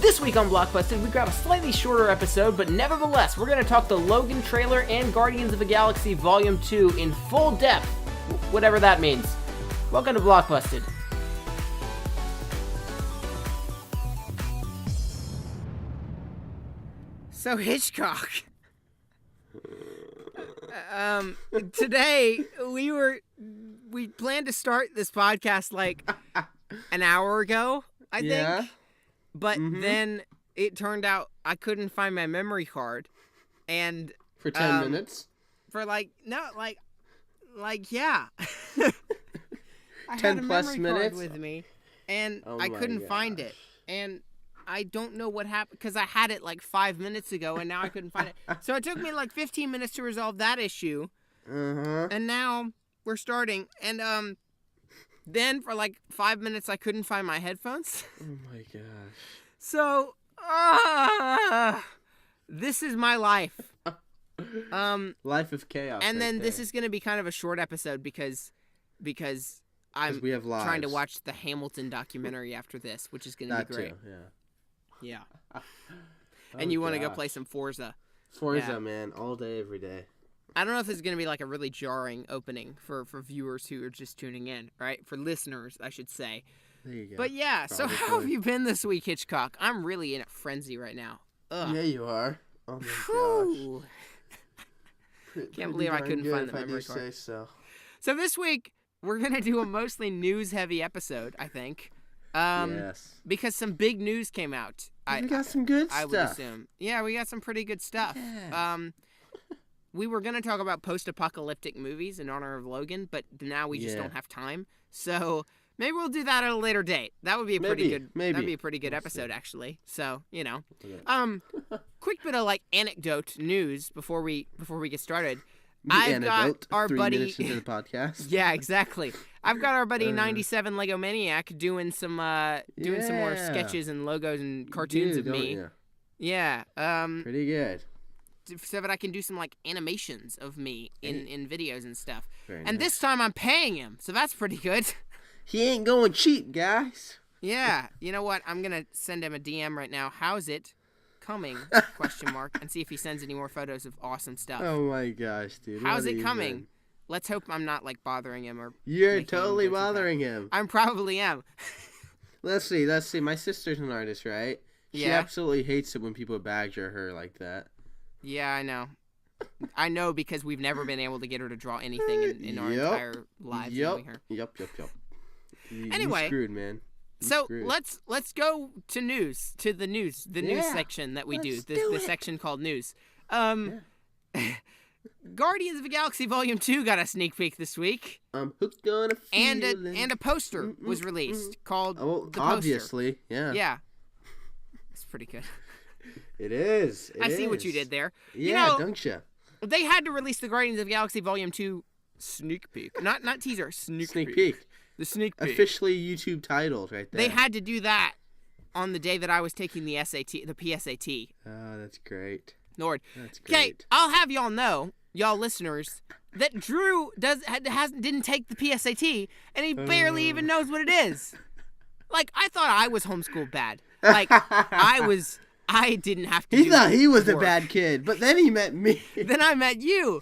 This week on Blockbusted, we grab a slightly shorter episode, but nevertheless, we're going to talk the Logan trailer and Guardians of the Galaxy Volume 2 in full depth, whatever that means. Welcome to Blockbusted. So, Hitchcock. Today, we planned to start this podcast like an hour ago, I think. But then it turned out I couldn't find my memory card, and for 10 minutes. For I 10 had a plus memory minutes card with me, and I couldn't find it, and I don't know what happened because I had it like 5 minutes ago, and now I couldn't find it. So it took me like 15 minutes to resolve that issue, and now we're starting, and then for like 5 minutes I couldn't find my headphones. Oh my gosh. So, this is my life. Life of chaos. And then this is going to be kind of a short episode because I'm we have lives. trying to watch the Hamilton documentary after this, which is going to be great. Too, yeah. And you want to go play some Forza. Forza, man, all day, every day. I don't know if this is going to be like a really jarring opening for viewers who are just tuning in, right? For listeners, I should say. There you go. But yeah, so how have you been this week, Hitchcock? I'm really in a frenzy right now. Ugh. Yeah, you are. Oh my gosh. Can't believe I couldn't find the memory card. Say so. So this week, we're going to do a mostly news-heavy episode, I think. Yes. Because some big news came out. We got some good stuff. I would assume. Yeah, we got some pretty good stuff. Yeah. We were going to talk about post-apocalyptic movies in honor of Logan, but now we just don't have time. So maybe we'll do that at a later date. That would be a pretty good. Maybe. That'd be a pretty good episode, actually. So quick bit of like anecdote news before we get started. I've got our 3 buddy minutes into the podcast. Yeah, exactly. I've got our buddy 97 Lego Maniac doing some more sketches and logos and cartoons of me. Yeah. Pretty good. So that I can do some like animations of me in videos and stuff. Very and nice. this time I'm paying him, so that's pretty good. He ain't going cheap, guys. Yeah. You know what? I'm gonna send him a DM right now. How's it coming? ? And see if he sends any more photos of awesome stuff. Oh my gosh, dude. How's it coming? Let's hope I'm not like bothering him or. You're totally bothering him. I probably am. Let's see. My sister's an artist, right? She absolutely hates it when people badger her like that. Yeah, I know. I know because we've never been able to get her to draw anything in our entire lives knowing her. Yep. Anyway, you screwed, man. So let's go to the news section that we do. The section called news. Guardians of the Galaxy Volume 2 got a sneak peek this week. I'm hooked on a feeling. And a poster was released called The Poster. Obviously, yeah. Yeah. It's pretty good. It is. I see what you did there. Yeah, don't you? They had to release the Guardians of the Galaxy Volume 2 sneak peek. Not teaser, sneak peek. The sneak peek. Officially YouTube titled right there. They had to do that on the day that I was taking the PSAT. Oh, that's great. Lord. That's great. Okay, I'll have y'all know, y'all listeners, that Drew didn't take the PSAT, and he barely even knows what it is. Like, I thought I was homeschooled bad. Like, I didn't have to. He thought he was a bad kid, but then he met me. Then I met you.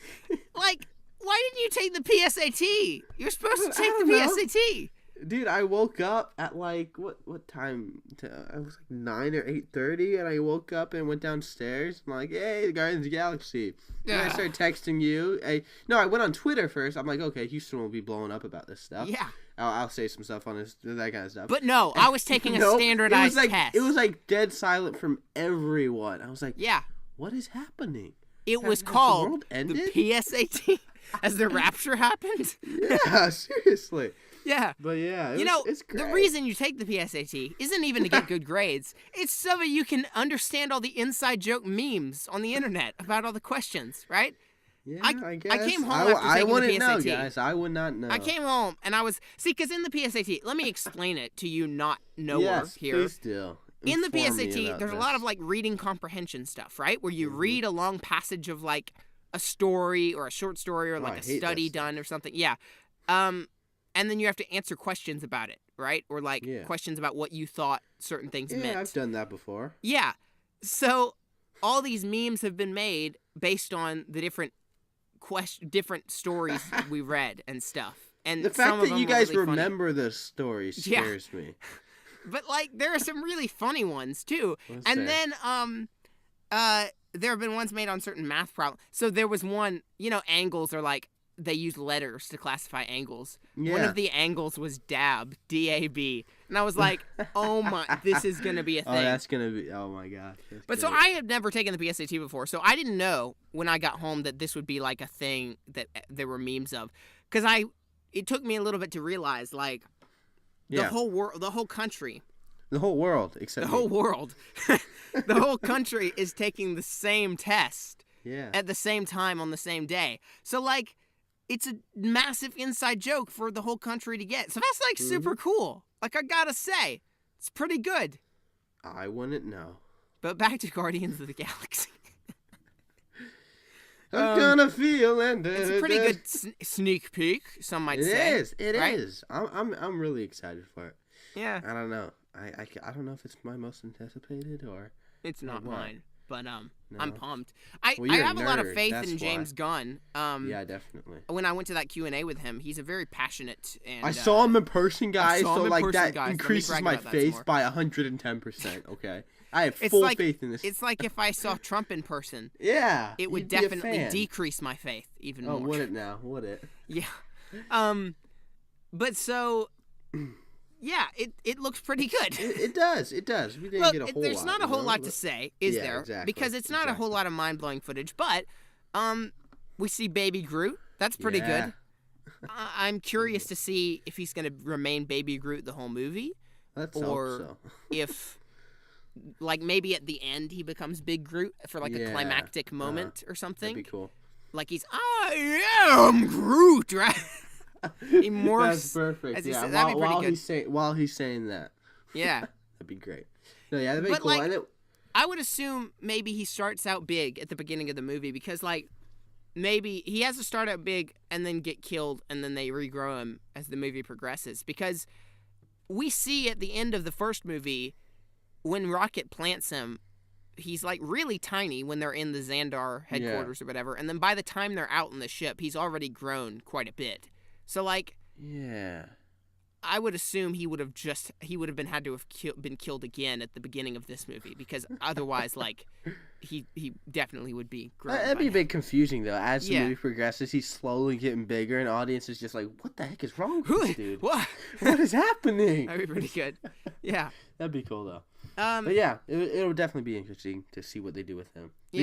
Like, why didn't you take the PSAT? You're supposed to take the PSAT. Dude, I woke up at like what time? I was like 9 or 8:30, and I woke up and went downstairs. I'm like, hey, the Guardians of the Galaxy. And I started texting you. I went on Twitter first. I'm like, okay, Houston will be blowing up about this stuff. Yeah. I'll say some stuff on this, that kind of stuff. But no, I was taking a standardized test. It was like dead silent from everyone. I was like, yeah, what is happening? It was called the PSAT as the rapture happened. Yeah, seriously. Yeah. But yeah, it's great. The reason you take the PSAT isn't even to get good grades. It's so that you can understand all the inside joke memes on the internet about all the questions, right? Yeah, I guess. I came home after taking the PSAT. I wouldn't know, guys. I would not know. I came home and I was... See, because in the PSAT... Let me explain it to you not knower here. Yes, please do. In the PSAT, there's a lot of, like, reading comprehension stuff, right? Where you read a long passage of, like, a story or a short story or, like, a study done or something. Yeah. and then you have to answer questions about it, right? Or like questions about what you thought certain things meant. Yeah, I've done that before. Yeah. So all these memes have been made based on the different stories we read and stuff. And the fact that you guys really remember the stories scares me. But like there are some really funny ones too. And then there have been ones made on certain math problems. So there was one, angles are like they use letters to classify angles. Yeah. One of the angles was DAB, D-A-B. And I was like, oh my, this is going to be a thing. Oh, that's going to be, oh my gosh. But so I had never taken the PSAT before, so I didn't know when I got home that this would be like a thing that there were memes of. Because it took me a little bit to realize, like, the whole world, the whole country. The whole world, except the whole world. The whole country is taking the same test at the same time on the same day. So, like, it's a massive inside joke for the whole country to get. So that's, like, super cool. Like, I gotta say, it's pretty good. I wouldn't know. But back to Guardians of the Galaxy. I'm gonna feel and it's a pretty good sneak peek, some might say. It is. I'm really excited for it. Yeah. I don't know. I don't know if it's my most anticipated or... It's not mine. But I'm pumped. I have a lot of faith in James Gunn. Yeah, definitely. When I went to that Q&A with him, he's a very passionate and I saw him in person, guys. So like that increases my faith by 110%. Okay, I have full faith in this. It's like if I saw Trump in person. Yeah, it would definitely decrease my faith even more. Oh, would it now? Would it? Yeah. But so. Yeah, it looks pretty good. It does. We didn't get a whole lot. There's not a whole lot to say, is there? Exactly, because it's not a whole lot of mind-blowing footage. But we see Baby Groot. That's pretty good. I'm curious to see if he's going to remain Baby Groot the whole movie. Let's hope so. If, like, maybe at the end he becomes Big Groot for, like, a climactic moment or something. That'd be cool. Like I am Groot, right? He morphs. That's perfect. Yeah, that'd be pretty good. While he's saying that. Yeah. That'd be great. No, yeah, that'd be cool. Like, I would assume maybe he starts out big at the beginning of the movie because, like, maybe he has to start out big and then get killed and then they regrow him as the movie progresses. Because we see at the end of the first movie when Rocket plants him, he's, like, really tiny when they're in the Xandar headquarters or whatever. And then by the time they're out in the ship, he's already grown quite a bit. So, like, I would assume he would have been killed again at the beginning of this movie because otherwise, like, he definitely would be grown. That'd be a bit confusing though. As the movie progresses, he's slowly getting bigger, and audience is just like, "What the heck is wrong with this dude? What is happening?" That'd be pretty good. Yeah, that'd be cool though. But yeah, it'll definitely be interesting to see what they do with him. We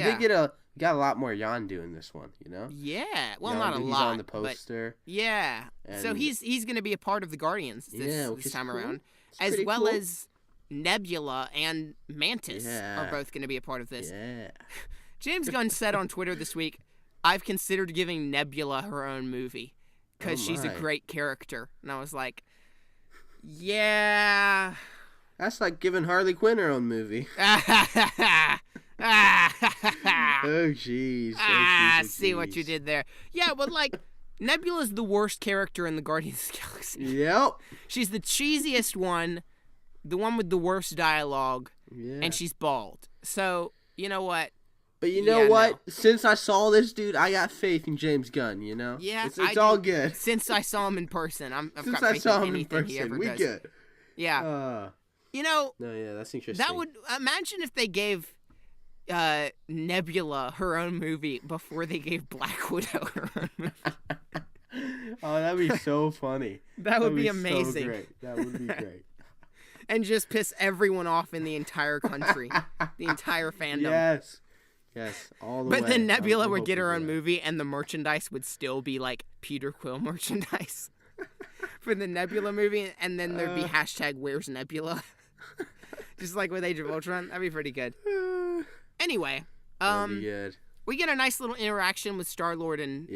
got a lot more Yondu in this one, you know? Yeah. Well, Yondu, not a lot. He's on the poster. Yeah. So he's going to be a part of the Guardians this time around. As well as Nebula and Mantis are both going to be a part of this. Yeah. James Gunn said on Twitter this week, I've considered giving Nebula her own movie because she's a great character. And I was like, yeah. That's like giving Harley Quinn her own movie. Oh, jeez. See what you did there. Yeah, but, like, Nebula's the worst character in the Guardians of the Galaxy. Yep. She's the cheesiest one, the one with the worst dialogue, and she's bald. So, you know what? But you know what? No. Since I saw this dude, I got faith in James Gunn, you know? Yeah, it's all good. Since I saw him in person. I've got faith in anything he ever does. Good. Yeah. You know... No, yeah, that's interesting. That would... Imagine if they gave... Nebula her own movie before they gave Black Widow her own movie. Oh, that'd be so funny. That would be amazing. So great. That would be great. And just piss everyone off in the entire country, the entire fandom. Yes, all the way. But then Nebula would get her own movie, and the merchandise would still be like Peter Quill merchandise for the Nebula movie, and then there'd be hashtag Where's Nebula, just like with Age of Ultron. That'd be pretty good. Anyway, we get a nice little interaction with Star-Lord and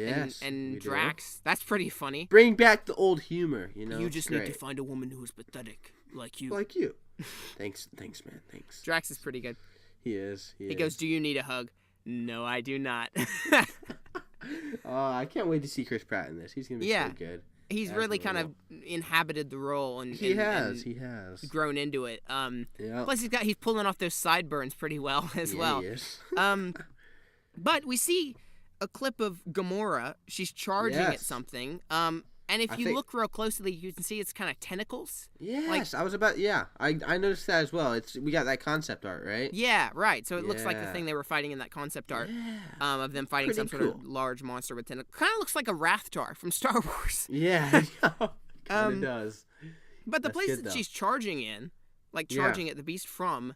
Drax. Do. That's pretty funny. Bring back the old humor, you know. You just need to find a woman who's pathetic, like you. Like you. Thanks, man. Thanks. Drax is pretty good. He is. He goes, "Do you need a hug?" No, I do not. I can't wait to see Chris Pratt in this. He's gonna be so good. he's really kind of inhabited the role, and he has grown into it. Yeah. Plus he's pulling off those sideburns pretty well as well. He is. But we see a clip of Gamora. She's charging at something. And if you look real closely, you can see it's kind of tentacles. Yes, I noticed that as well. We got that concept art, right? Yeah, right. So it looks like the thing they were fighting in that concept art of them fighting some sort of large monster with tentacles. Kind of looks like a Rathtar from Star Wars. Yeah, kind of does. But the place that she's charging in, like charging at the beast from,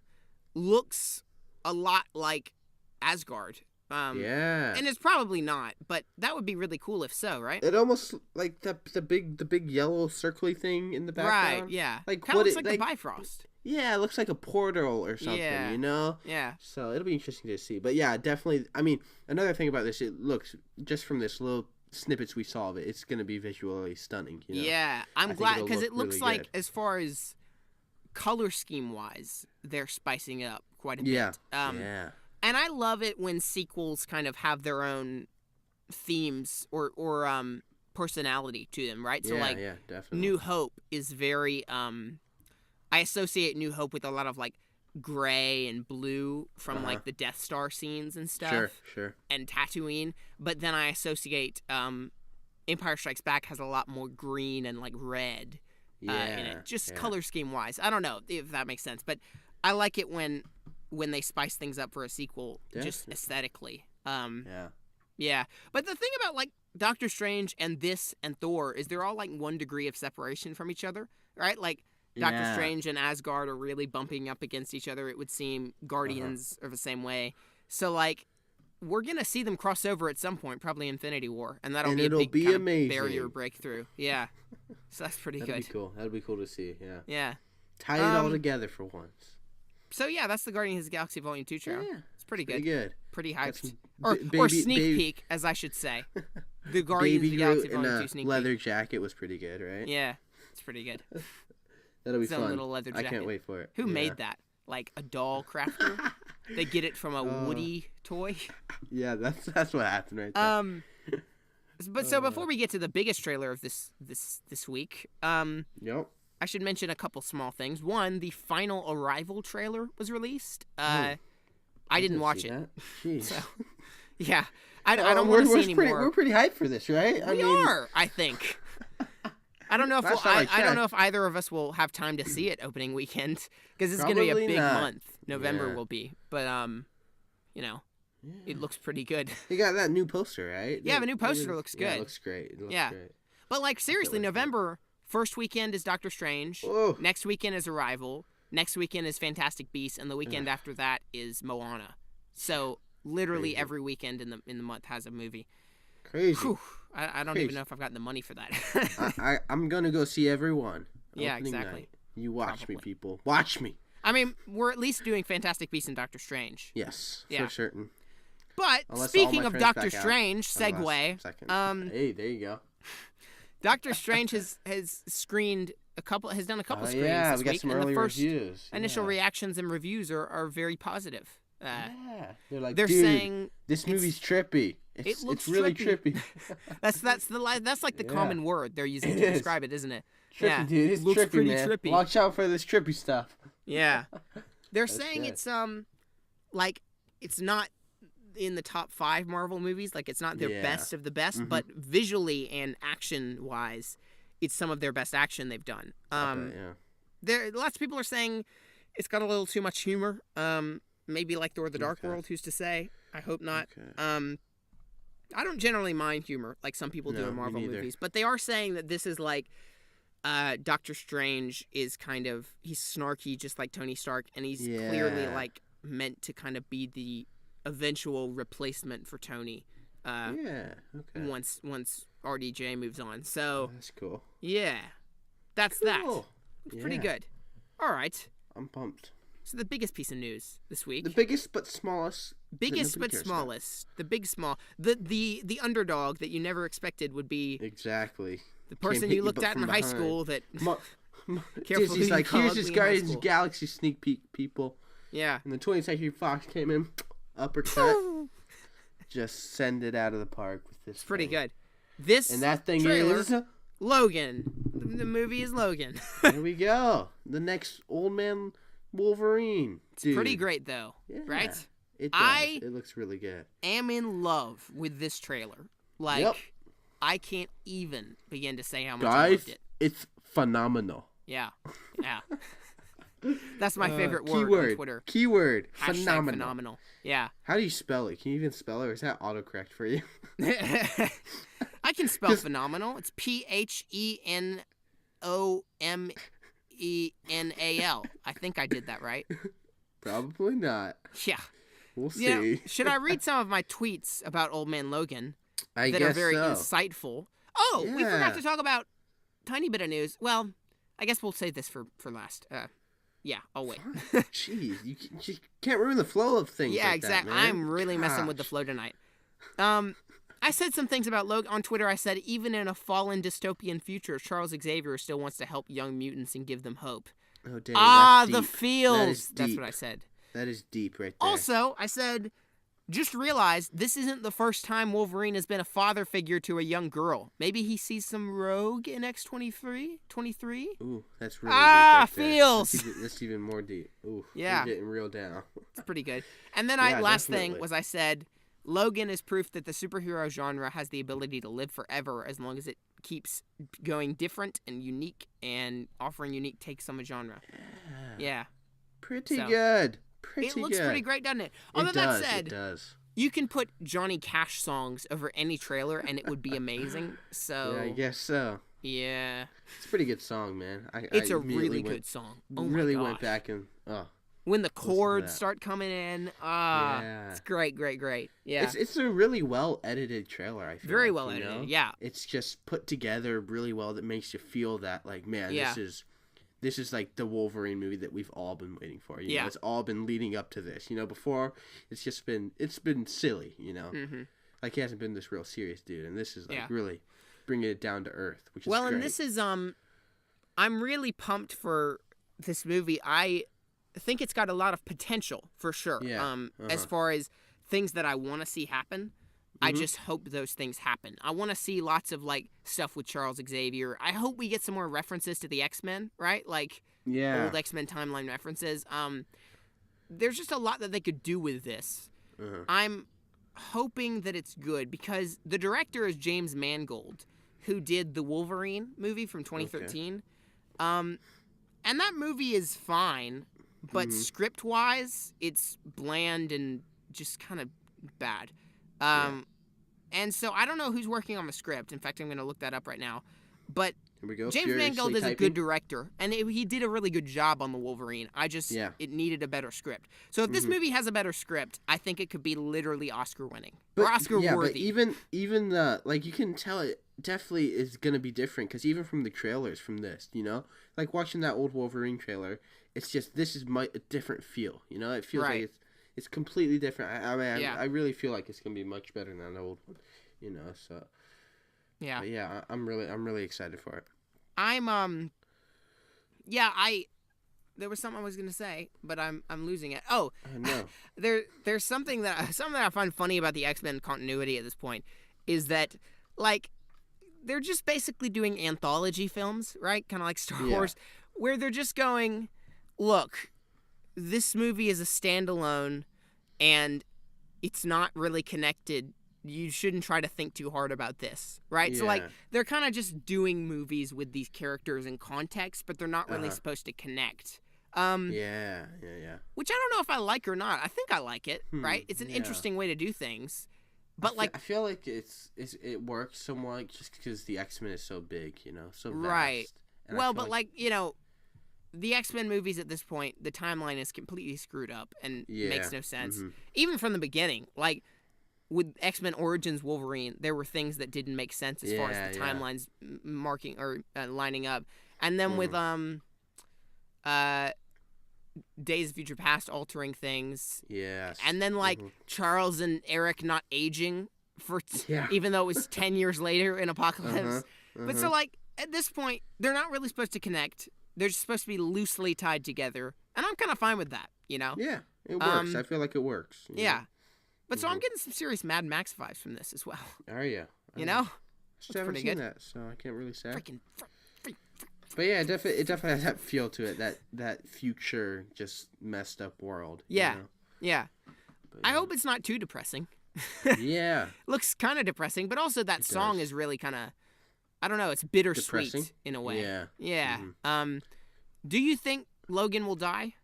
looks a lot like Asgard. And it's probably not, but that would be really cool if so, right? It almost like the big yellow circly thing in the background. Right, yeah. Like kind of looks like the Bifrost. Yeah, it looks like a portal or something, you know? Yeah. So it'll be interesting to see. But yeah, definitely. I mean, another thing about this, it looks, just from this little snippets we saw of it, it's going to be visually stunning, you know? Yeah, I'm glad, because it looks really like, as far as color scheme wise, they're spicing it up quite a bit. Yeah. And I love it when sequels kind of have their own themes or personality to them, right? So definitely. New Hope is very I associate New Hope with a lot of like gray and blue from like the Death Star scenes and stuff. Sure. And Tatooine, but then I associate Empire Strikes Back has a lot more green and like red in it, just color scheme wise. I don't know if that makes sense, but I like it when they spice things up for a sequel, just aesthetically. Yeah. But the thing about, like, Doctor Strange and this and Thor is they're all, like, 1 degree of separation from each other, right? Like, Doctor Strange and Asgard are really bumping up against each other, it would seem. Guardians are the same way. So, like, we're going to see them cross over at some point, probably Infinity War, and that'll be a big kind of barrier breakthrough. Yeah. So that's pretty good. That'd be cool. That'd be cool to see, Yeah. Tie it all together for once. So yeah, that's the Guardians of the Galaxy Volume 2 trailer. Yeah, it's pretty good. Pretty hyped. Or sneak peek, as I should say. The Guardians of the Galaxy Volume 2 sneak peek. Leather jacket was pretty good, right? Yeah, it's pretty good. That'll be fun. Little leather jacket. I can't wait for it. Who made that? Like a doll crafter? They get it from a Woody toy? Yeah, that's what happened right there. But so before we get to the biggest trailer of this week, I should mention a couple small things. One, the Final Arrival trailer was released. I didn't watch it. Jeez. So, yeah. I don't want to see anymore. We're pretty hyped for this, right? We are, I think. I don't know if I don't know if either of us will have time to see it opening weekend, because it's going to be a big month. November will be. But it looks pretty good. You got that new poster, right? Yeah, the new poster looks good. Yeah, it looks great. It looks great. But like seriously, November first weekend is Doctor Strange. Whoa. Next weekend is Arrival. Next weekend is Fantastic Beasts, and the weekend after that is Moana. So literally every weekend in the month has a movie. Crazy. Whew. I don't even know if I've got the money for that. I'm gonna go see everyone. Yeah, exactly. Night. You watch me, people. Watch me. I mean, we're at least doing Fantastic Beasts and Doctor Strange. Yes, for certain. But speaking of Doctor Strange, segue. Hey, there you go. Doctor Strange has done a couple screens this week. Yeah, we got some early reviews. Initial reactions and reviews are very positive. They're saying this movie's trippy. It's really trippy. that's like the common word they're using to describe it, isn't it? Trippy, dude. It's looks trippy, pretty man. trippy. Watch out for this trippy stuff. Yeah, they're saying good. It's like it's not in the top 5 Marvel movies. Like it's not their best of the best, but visually and action wise, it's some of their best action they've done. Lots of people are saying it's got a little too much humor. Maybe like Thor: The Dark World, who's to say? I hope not. Okay. I don't generally mind humor like some people do in Marvel movies, but they are saying that this is like Doctor Strange is kind of, he's snarky just like Tony Stark, and he's clearly like meant to kind of be the eventual replacement for Tony. Once RDJ moves on. So that's cool. Yeah. That's cool. That. It's pretty good. All right. I'm pumped. So the biggest piece of news this week. The biggest but smallest. Biggest but smallest. The big small. The underdog that you never expected would be. Exactly. The person you looked at in high school that. Careful. He's like, here's this Guardians of the Galaxy sneak peek, people. Yeah. And the 20th Century Fox came in, uppercut. Just send it out of the park with this. It's pretty good. This and that thing trailer, is Logan. The movie is Logan. There we go. The next Old Man Wolverine. It's pretty great, though. Yeah, right? It does. It looks really good. Am in love with this trailer. Like, Yep. I can't even begin to say how much Guys, I loved it. it's phenomenal. Yeah. Yeah. That's my favorite word on Twitter. Keyword. Hashtag phenomenal. Yeah. How do you spell it? Can you even spell it, or is that autocorrect for you? I can spell phenomenal. It's PHENOMENAL. I think I did that right. Probably not. Yeah. We'll see. You know, should I read some of my tweets about Old Man Logan I that guess are very so. insightful? Oh, we forgot Yeah. to talk about tiny bit of news. Well, I guess we'll save this for last. Yeah, I'll wait. Jeez, you can't ruin the flow of things. Yeah, like exactly. That, man. I'm really messing with the flow tonight. I said some things about Logan on Twitter. I said, even in a fallen dystopian future, Charles Xavier still wants to help young mutants and give them hope. Oh, dang, Ah, that's the deep. feels. That That's is what I said. That is deep right there. Also, I said, just realized this isn't the first time Wolverine has been a father figure to a young girl. Maybe he sees some rogue in X-23? 23? Ooh, that's really deep right there. feels. That's even more deep. Ooh, Yeah. we're getting real down. It's pretty good. And then Yeah, last definitely. thing was I said, Logan is proof that the superhero genre has the ability to live forever as long as it keeps going different and unique and offering unique takes on the genre. Yeah. Pretty So, good. Pretty It looks good. pretty great, doesn't it? Although that said, it does. you can put Johnny Cash songs over any trailer and it would be amazing. So Yeah, I guess so. yeah. It's a pretty good song, man. It's a immediately really went- good song. Oh really my went gosh. back and When the to chords that. start coming in, Yeah. it's great. Yeah. It's a really well edited trailer. I feel Very like, well you edited. know? Yeah. It's just put together really well. That makes you feel that like, man, Yeah. this is like the Wolverine movie that we've all been waiting for. You Yeah. know, it's all been leading up to this. You know, before it's been silly. You know, like he hasn't been this real serious dude, and this is like really bringing it down to earth, which is Well, great. and this is I'm really pumped for this movie. I think it's got a lot of potential for sure. Yeah. As far as things that I want to see happen, I just hope those things happen. I want to see lots of like stuff with Charles Xavier. I hope we get some more references to the X-Men, right? Like old X-Men timeline references. There's just a lot that they could do with this. I'm hoping that it's good because the director is James Mangold, who did the Wolverine movie from 2013. And that movie is fine, but script-wise, it's bland and just kind of bad. And so I don't know who's working on the script. In fact, I'm going to look that up right now. But Here we go. James Furiously Mangold is a typing. good director, and he did a really good job on the Wolverine. It needed a better script. So if this movie has a better script, I think it could be literally Oscar-winning or Oscar-worthy. Yeah, but even the like, you can tell it definitely is gonna be different because even from the trailers from this, you know, like watching that old Wolverine trailer, it's just this is a different feel. You know, it feels like it's completely different. I really feel like it's gonna be much better than the old one. You know, so. Yeah. But yeah, I'm really excited for it. There was something I was gonna say, but I'm losing it. Oh, no. There's something that I find funny about the X-Men continuity at this point is that like they're just basically doing anthology films, right? Kind of like Star Wars, where they're just going, look, this movie is a standalone, and it's not really connected. You shouldn't try to think too hard about this, right? Yeah. So, like, they're kind of just doing movies with these characters in context, but they're not really supposed to connect. Yeah. Which I don't know if I like or not. I think I like it, right? It's an interesting way to do things. But, I feel like it works somewhat just because the X-Men is so big, you know, so vast. Right. And Well, but, like, you know, the X-Men movies at this point, the timeline is completely screwed up and makes no sense. Even from the beginning, like, with X-Men Origins Wolverine, there were things that didn't make sense as far as the timelines marking or lining up. And then with Days of Future Past altering things. Yes. And then like Charles and Eric not aging for even though it was 10 years later in Apocalypse. But so like at this point, they're not really supposed to connect. They're just supposed to be loosely tied together. And I'm kind of fine with that, you know? Yeah, it works. I feel like it works. Yeah. But so I'm getting some serious Mad Max vibes from this as well. Are you? You know? I haven't seen that, so I can't really say. Freaking. But yeah, it definitely has that feel to it, that future just messed up world. Yeah, you know? yeah. But, I hope it's not too depressing. Yeah. Looks kind of depressing, but also that song is really kind of, I don't know, it's bittersweet depressing? In a way. Yeah. Yeah. Mm-hmm. Do you think Logan will die?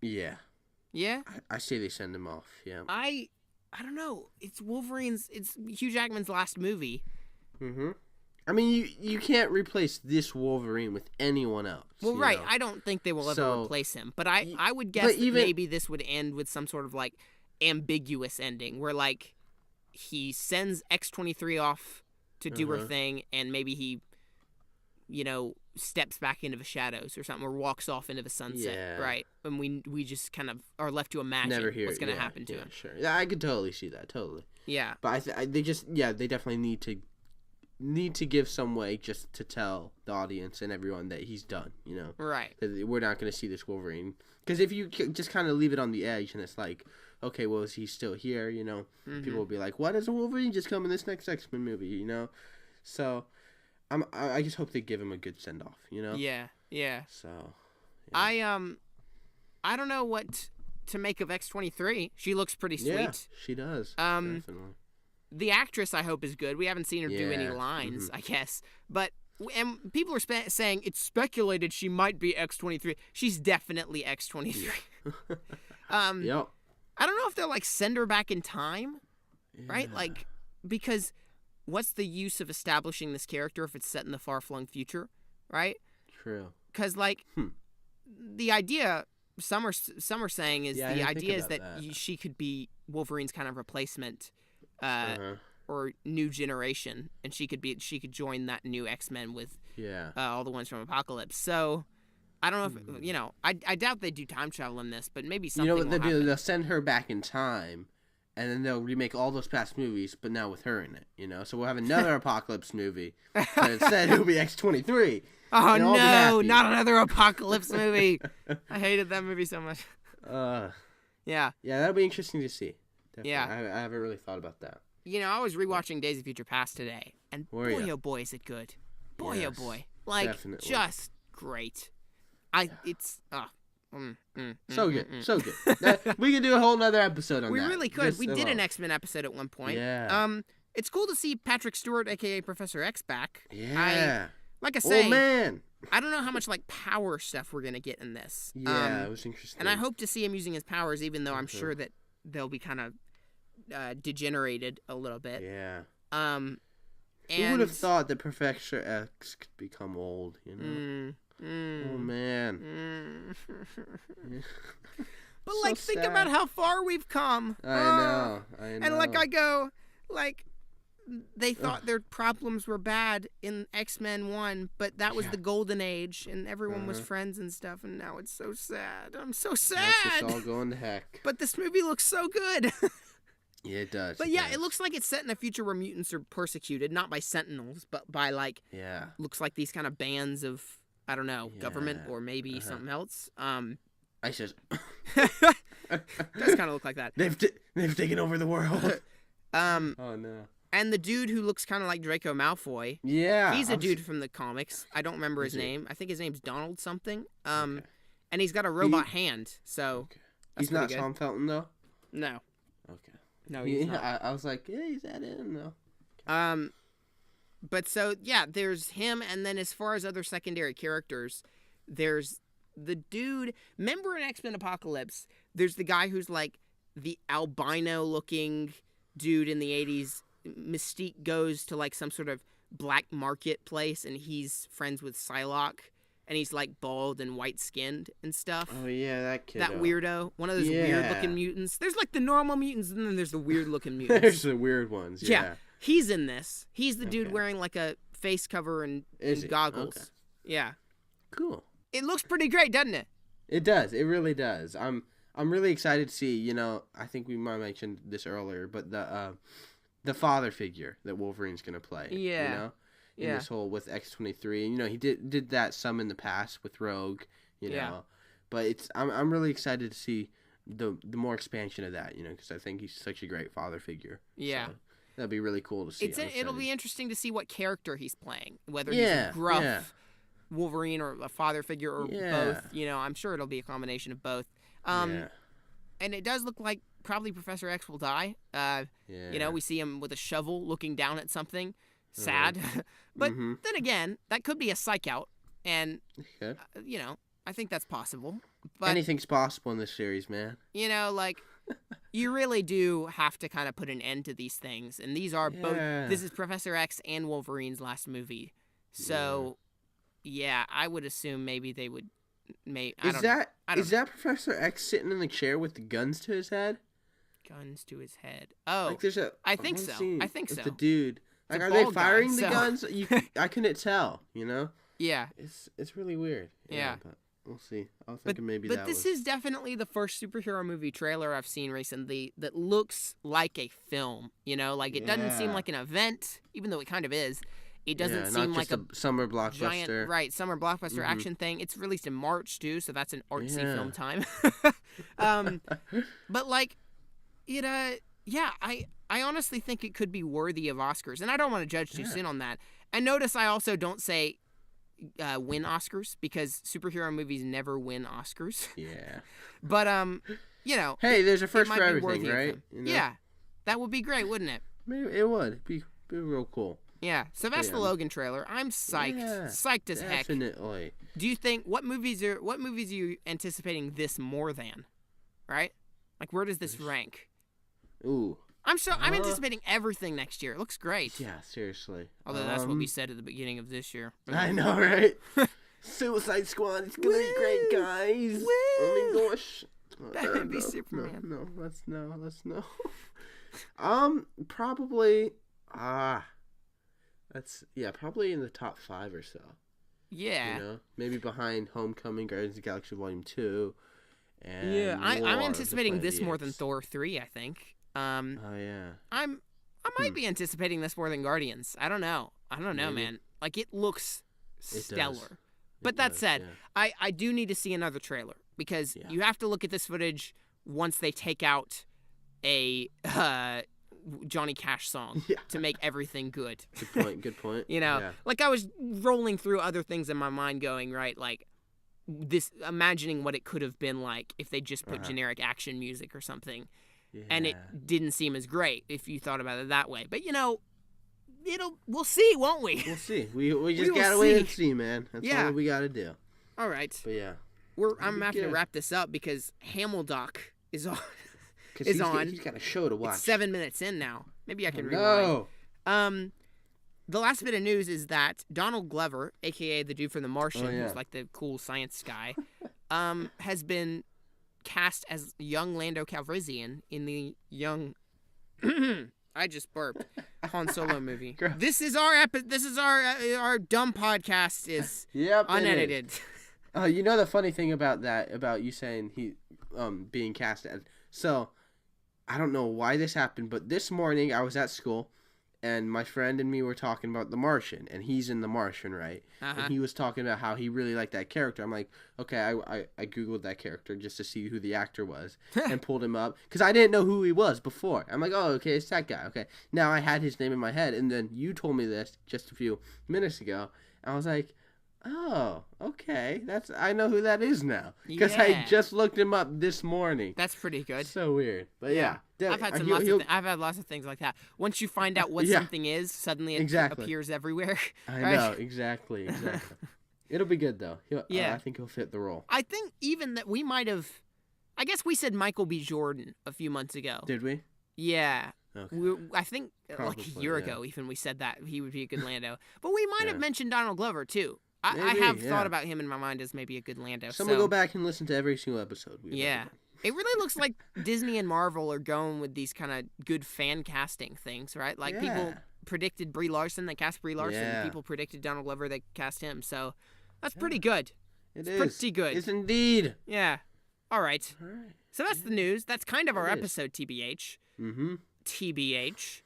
Yeah. Yeah? I say they send him off, yeah. I don't know. It's Hugh Jackman's last movie. Mm-hmm. I mean, you can't replace this Wolverine with anyone else. Well, right. I don't think they will ever replace him. But I would guess that maybe this would end with some sort of, like, ambiguous ending where, like, he sends X-23 off to do her thing, and maybe he, steps back into the shadows or something, or walks off into the sunset, right? And we just kind of are left to imagine what's going to happen to him. Sure. Yeah, I could totally see that, totally. Yeah. But they definitely need to give some way just to tell the audience and everyone that he's done, Right. That we're not going to see this Wolverine. Because if you just kind of leave it on the edge and it's like, okay, well, is he still here, People will be like, why does a Wolverine just come in this next X-Men movie, So, I just hope they give him a good send-off, Yeah, yeah. So, yeah. I don't know what to make of X-23. She looks pretty sweet. Yeah, she does, definitely. The actress, I hope, is good. We haven't seen her do any lines, I guess. But and people are saying it's speculated she might be X-23. She's definitely X-23. Yep. I don't know if they'll, like, send her back in time, right? Like, because what's the use of establishing this character if it's set in the far-flung future, right? True. Because, like, the idea, some are saying is the idea is that she could be Wolverine's kind of replacement. Or new generation, and she could join that new X-Men with all the ones from Apocalypse. So I don't know if I doubt they do time travel in this, but maybe something. What they'll do? They'll send her back in time, and then they'll remake all those past movies, but now with her in it. So we'll have another Apocalypse movie, but instead it'll be X-23. Oh no, not another Apocalypse movie! I hated that movie so much. Yeah, that'll be interesting to see. Definitely. Yeah, I haven't really thought about that. I was rewatching Days of Future Past today, and oh boy, is it good! Boy, oh boy, like definitely. Just great. So good. We could do a whole nother episode on that. We really could. We did an X-Men episode at one point. Yeah. It's cool to see Patrick Stewart, aka Professor X, back. Yeah. Like I say, oh man, I don't know how much like power stuff we're gonna get in this. Yeah, it was interesting. And I hope to see him using his powers, even though I'm sure that they'll be kind of degenerated a little bit. Yeah. Who would have thought that Professor X could become old? Oh man. But like, think about how far we've come. I know. And like, I go, like, they thought their problems were bad in X-Men 1, but that was the golden age, and everyone was friends and stuff, and now it's so sad. I'm so sad. It's all going to heck. But this movie looks so good. Yeah, it does. But it looks like it's set in a future where mutants are persecuted, not by Sentinels, but by, like, looks like these kind of bands of, I don't know, government or maybe something else. ISIS. Does kind of look like that. They've taken over the world. Oh no. And the dude who looks kind of like Draco Malfoy. Yeah. He's a dude from the comics. I don't remember his name. I think his name's Donald something. And he's got a robot hand. So he's not Tom Felton though. No. Okay. No, he's not. I was like, yeah, he's that in though. But so there's him, and then as far as other secondary characters, there's the dude. Remember in X-Men Apocalypse, there's the guy who's like the albino-looking dude in the 80s. Mystique goes to like some sort of black market place, and he's friends with Psylocke, and he's like bald and white-skinned and stuff. Oh yeah, that kid. That weirdo, one of those weird-looking mutants. There's like the normal mutants, and then there's the weird-looking mutants. There's the weird ones. Yeah. He's in this. He's the dude wearing like a face cover and goggles. Okay. Yeah. Cool. It looks pretty great, doesn't it? It does. It really does. I'm really excited to see. I think we might have mentioned this earlier, but the father figure that Wolverine's gonna play. Yeah. In this whole with X-23, and he did that some in the past with Rogue. But I'm really excited to see the more expansion of that. Because I think he's such a great father figure. Yeah. So. That'd be really cool to see. It'll be interesting to see what character he's playing, whether he's a gruff Wolverine or a father figure or both. You know, I'm sure it'll be a combination of both. And it does look like probably Professor X will die. You know, we see him with a shovel looking down at something. Sad. But then again, that could be a psych out. And, you know, I think that's possible. But anything's possible in this series, man. You know, like, you really do have to kind of put an end to these things. And these are both... This is Professor X and Wolverine's last movie. So, I would assume maybe they would... Is that Professor X sitting in the chair with the guns to his head? Guns to his head. Oh, like there's I think so. I think so. The dude. Like, are they firing the guns? I couldn't tell. You know. Yeah. It's really weird. Yeah. But we'll see. I was thinking maybe that. But this is definitely the first superhero movie trailer I've seen recently that looks like a film. You know, like it doesn't seem like an event, even though it kind of is. It doesn't seem like a summer blockbuster. Summer blockbuster action thing. It's released in March too, so that's an artsy film time. But like, I honestly think it could be worthy of Oscars, and I don't want to judge too soon on that. And notice I also don't say win Oscars because superhero movies never win Oscars. Yeah. But you know, hey, there's a first for everything, right? You know? Yeah, that would be great, wouldn't it? Maybe it would be real cool. Yeah, so that's the Logan trailer. I'm psyched, psyched as heck. Definitely. Do you think what movies are you anticipating this more than? Right? Like, where does this rank? Ooh. I'm anticipating everything next year. It looks great. Yeah, seriously. Although that's what we said at the beginning of this year. I know, right? Suicide Squad, it's gonna be great, guys. Woo! Oh my gosh. That would be Superman. No, let's no. Probably. Probably in the top 5 or so. Yeah. You know, maybe behind Homecoming, Guardians of the Galaxy Volume 2, and I'm anticipating this more than Thor 3. I think. I might be anticipating this more than Guardians. I don't know, man. Like, it looks stellar. But that said, I do need to see another trailer because you have to look at this footage once they take out a Johnny Cash song to make everything good. Good point. You know, like I was rolling through other things in my mind going, right, like this, imagining what it could have been like if they just put generic action music or something. Yeah. And it didn't seem as great if you thought about it that way. But, you know, we'll see, won't we? We'll see. We just gotta wait and see, man. That's all we gotta do. All right. But yeah. I'm having to wrap this up because Hamildoc is on. He's got a show to watch. It's 7 minutes in now. Maybe I can rewind. The last bit of news is that Donald Glover, a.k.a. the dude from The Martian, who's like the cool science guy, has been cast as young Lando Calrissian in the young... I just burped. Han Solo movie. This is our our dumb podcast is unedited. You know the funny thing about that, about you saying he being cast as... So... I don't know why this happened, but this morning I was at school, and my friend and me were talking about The Martian, and he's in The Martian, right? And he was talking about how he really liked that character. I'm like, okay, I Googled that character just to see who the actor was, and pulled him up, because I didn't know who he was before. I'm like, oh, okay, it's that guy, okay. Now I had his name in my head, and then you told me this just a few minutes ago, and I was like, oh, okay. I know who that is now. Because I just looked him up this morning. That's pretty good. So weird. But yeah. I've had lots of things like that. Once you find out what something is, suddenly it appears everywhere. I know, exactly. It'll be good though. I think he'll fit the role. I think even that we might have, I guess we said Michael B. Jordan a few months ago. Did we? Yeah. Okay. I think probably, like a year ago even we said that he would be a good Lando. But we might have mentioned Donald Glover too. I have thought about him in my mind as maybe a good Lando. Someone go back and listen to every single episode. It really looks like Disney and Marvel are going with these kind of good fan casting things, right? Like people predicted Brie Larson, they cast Brie Larson. Yeah. People predicted Donald Glover, they cast him. So that's pretty good. It's pretty good. It's indeed. Yeah. All right. So that's the news. That's kind of our episode, TBH. Mm-hmm. TBH.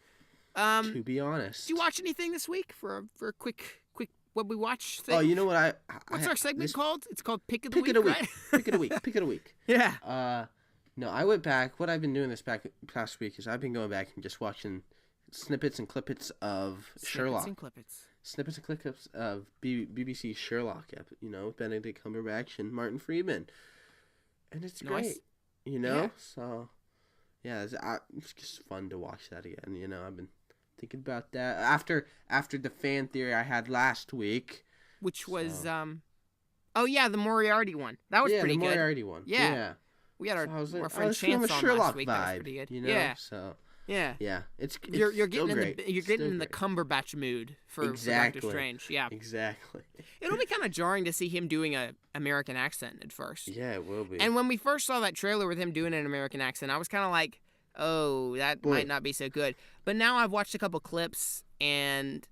To be honest. Did you watch anything this week for a quick what we watch thing? Oh, you know what what's our segment called? It's called Pick of the Week, right? Pick of the Week. Pick of the Week. Yeah. No, I went back. What I've been doing this past week is I've been going back and just watching snippets and clippets of Sherlock. Snippets and clips of BBC Sherlock, with Benedict Cumberbatch and Martin Freeman. And it's great, Yeah. So, yeah, it's just fun to watch that again, I've been thinking about that. After the fan theory I had last week. Which was, the Moriarty one. That was pretty good. Yeah, the Moriarty one. Yeah. We had our friend Chance on last week. That was pretty good. Yeah. So... Yeah. Yeah. You're getting in the Cumberbatch mood for Doctor Strange. Yeah. Exactly. It'll be kind of jarring to see him doing an American accent at first. Yeah, it will be. And when we first saw that trailer with him doing an American accent, I was kind of like, oh, that might not be so good. But now I've watched a couple clips and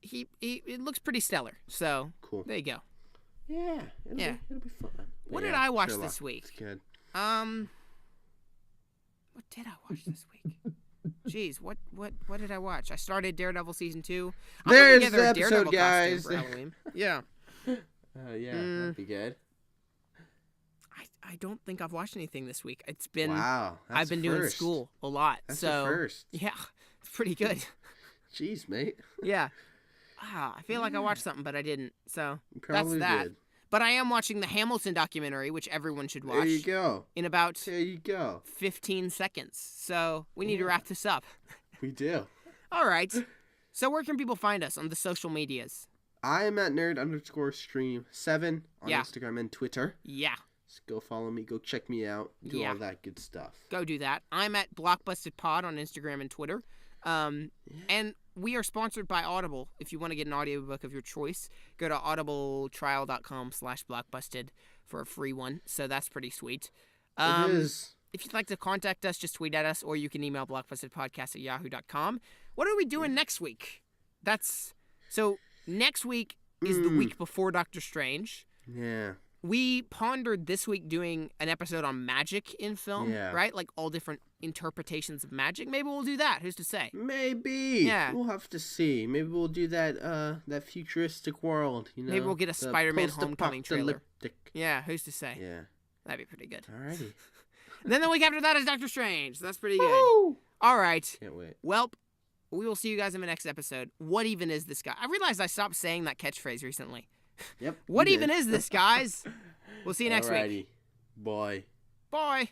it looks pretty stellar. So cool. There you go. Yeah. It'll be fun. What did I watch this week? It's good. What did I watch this week? Jeez, what did I watch? I started Daredevil season 2. There's the episode, guys. For Halloween. Yeah. That'd be good. I don't think I've watched anything this week. It's been I've been doing school a lot. That's so the first. Yeah, it's pretty good. Jeez, mate. Yeah. I feel like I watched something, but I didn't. So you probably that's that. Did. But I am watching the Hamilton documentary, which everyone should watch. There you go. In about 15 seconds. So we need to wrap this up. We do. All right. So where can people find us on the social medias? I am at nerd_stream7 on Instagram and Twitter. Yeah. So go follow me. Go check me out. Do all that good stuff. Go do that. I'm at Blockbusted Pod on Instagram and Twitter. And we are sponsored by Audible. If you want to get an audiobook of your choice, go to audibletrial.com/blockbusted for a free one. So that's pretty sweet. It is. If you'd like to contact us, just tweet at us, or you can email blockbustedpodcast@yahoo.com. What are we doing next week? So next week is the week before Doctor Strange. Yeah. We pondered this week doing an episode on magic in film, right? Like all different interpretations of magic. Maybe we'll do that. Who's to say? Maybe. Yeah. We'll have to see. Maybe we'll do that futuristic world, Maybe we'll get a Spider-Man Homecoming trailer. Yeah, who's to say? Yeah. That'd be pretty good. Alrighty. And then the week after that is Doctor Strange. So that's pretty good. Woo! All right. Can't wait. Well, we will see you guys in the next episode. What even is this guy? I realized I stopped saying that catchphrase recently. Yep. What even is this, guys? We'll see you next week. Bye. Bye.